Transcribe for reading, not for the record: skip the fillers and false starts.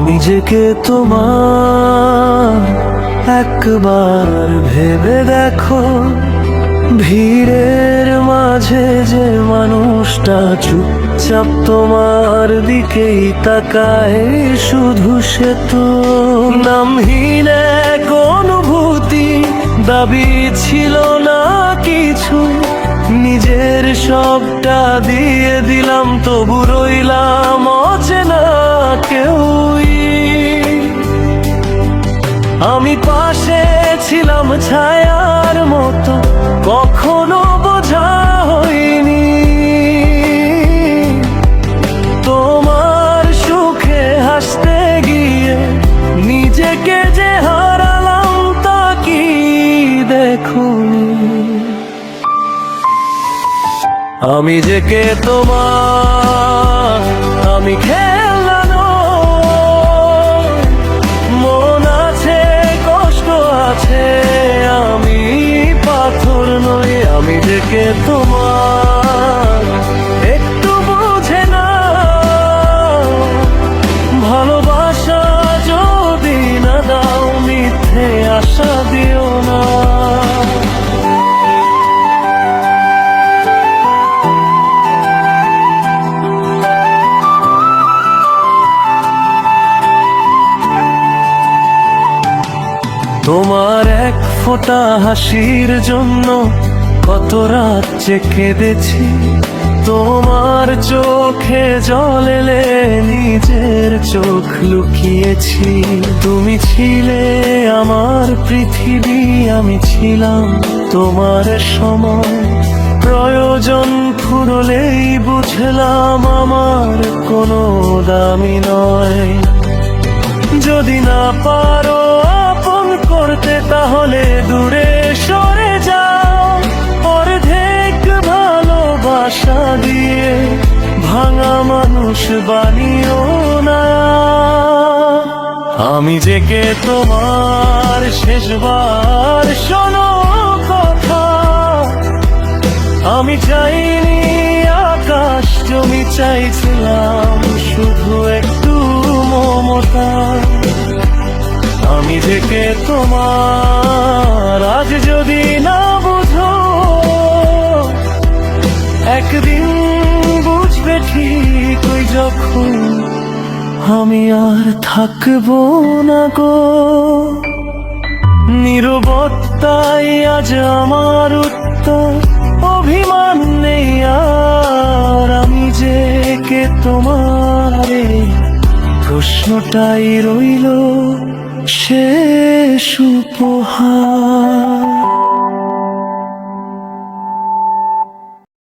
নিজেকে তোমার একবার ভেবে দেখো, ভিড়ের মাঝে যে মানুষটা চুপচাপ তোমার দিকেই তাকায়, শুধু সে তো নামহীন এক অনুভূতি, দাবি ছিল না কিছু, নিজের সবটা দিয়ে দিলাম, তবু রইলাম অচেনা কেউই। আমি পাশে ছিলাম ছায়ার মতো, কখনো বোঝা হইনি তোমার সুখে হাসতে গিয়ে, নিজেকে যে হারালাম তা কি দেখুনি। আমি যে কে তোমার, আমি খেলা নই, মন আছে কষ্ট আছে, আমি পাথর নই। আমি যে কে তোমার একটু বুঝে না, ভালোবাসা যদি না দাও, মিথ্যে আশা দিও না। তোমার এক ফোঁটা হাসির জন্য কত রাত যে কেঁদেছি, তোমার চোখে জল এলে নিজের চোখ লুকিয়েছি। তুমি ছিলে আমার পৃথিবী, আমি ছিলাম তোমার সময়, প্রয়োজন ফুরলেই বুঝলাম আমার কোনো দামি নয়। যদি না পারো করতে তাহলে দূরে সরে যাও, অর্ধেক ভালোবাসা দিয়ে ভাঙা মানুষ বানিও না। আমি যে কে তোমার শেষবার শোনো কথা, আমি চাইনি আকাশ জমি, চাইছিলাম শুধু একটু মমতা। আমি যে কে তোমার আজ যদি না বুঝো, একদিন বুঝবে ঠিক ওই যখন আমি আর থাকবো না গো। নীরবতাই আজ আমার উত্তর, অভিমান নেই আর। আমি যে কে তোমার প্রশ্নটাই রইল শেষ উপহার।